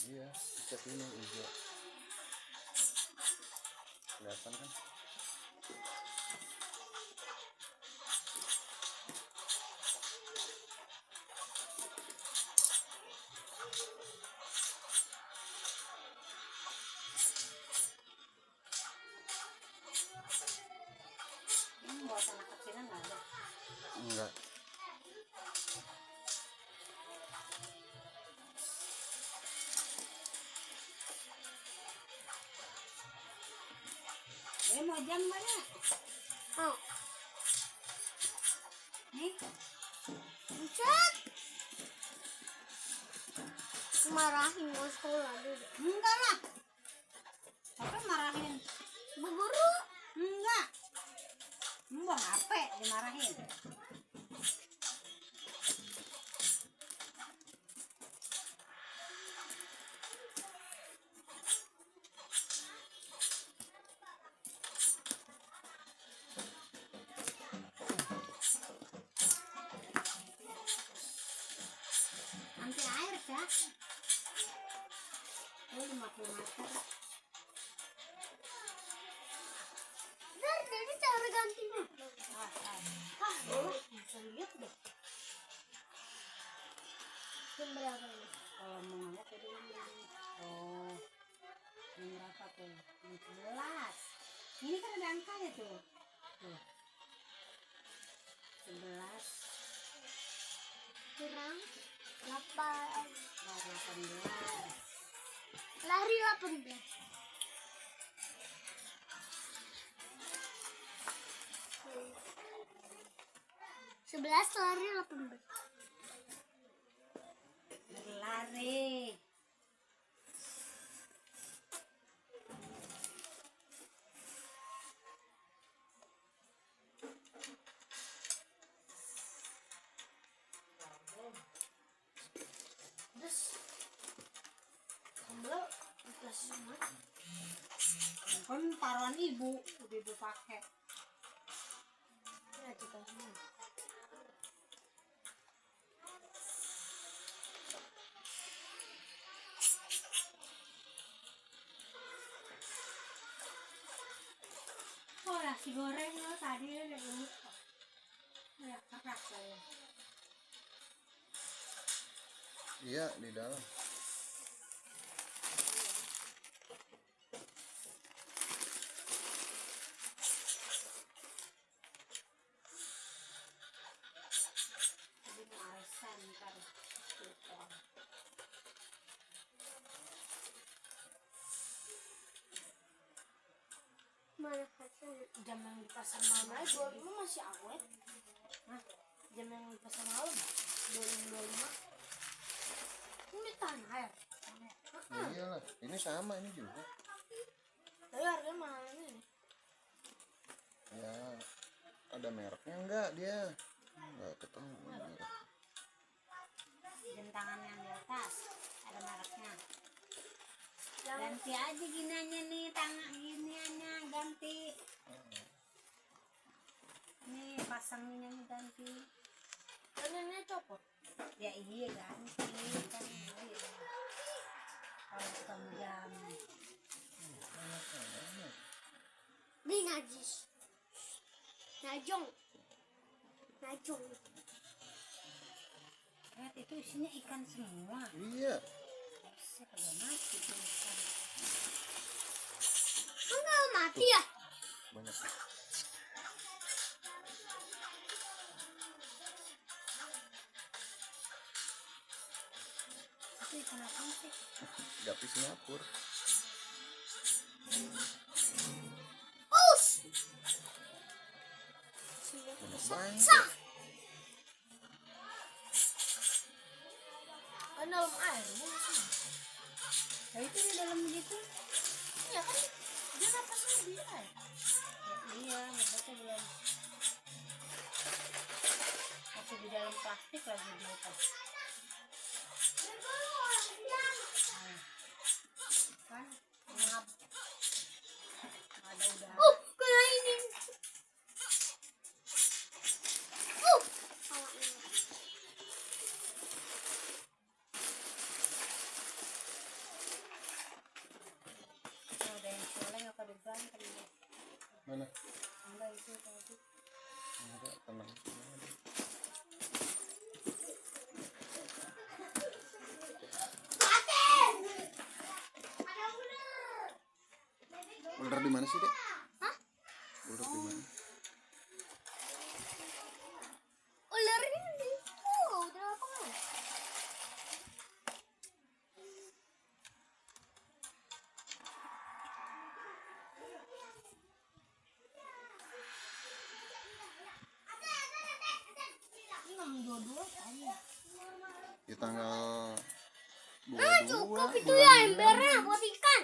Iya, cat ini hijau. Kelihatan kan? Ini buat anak kecilan nggak ada? Enggak. Mau jam banyak? Oh, Nih, Buset. Marahin mau sekolah dulu. enggak lah. Apa marahin? Bu guru. Enggak. Buang HP dimarahin. Anti air kah? Oh, 50 meter. Jadi cara gantinya. Bisa lihat deh. Jam berapa ini? Kalau mau ngeliat tadi oh, ini berapa tuh? Ini 11. Ini kan ada angkanya tuh. Tuh. 11 Kurang 8. oh, 18. Lari 18. Sebelas lari 18. Berlari. Terus ambil plus semua. Kan taruhan ibu pakai. Ya juga semua. Oh, nasi goreng lo tadi udah gemuk kok. Ya, keras saya. Iya, di dalam. Jadi mau arisan ntar. Mana hasilnya? Jam yang di pasar malam Nah, 25 masih awet. Hah? Jam yang di pasar malam 25. Ini tahan air. Ya, iyalah, ini sama ini juga. Tapi harganya mahal ini. Ya, ada mereknya enggak dia? Enggak ketahuan. Jam tangan yang di atas ada mereknya. Yang Ganti aja giniannya nih, tangan giniannya ganti. Nih pasangnya nih ganti. ini copot. Ya iya ganti kan iya. Kalau kamu jam Ini najis. Najong. Najong. lihat itu isinya ikan semua. Iya. Saya kagak mati tuh ikan. Enggak mati ya? Banyak. Itu ikan apa sih? Gapi Singapura. Us. Banyak banget. Sah. Kan dalam air ini sih. Nah, itu di dalam gitu. Iya kan? Dia napasnya di air. Ya, iya, maksudnya belum. Masih di dalam plastik lagi di atas. Kan ngap. Ada udara. Kayak ini. Mana? Enggak itu tadi. Enggak, tenang. Ular di mana sih, Dek? Hah? Ular di mana? Ular ini di udah apa kan? Ini nomor 22 kayaknya. Di tanggal Cukup 22 itu bulan ya Mei. embernya buat ikan.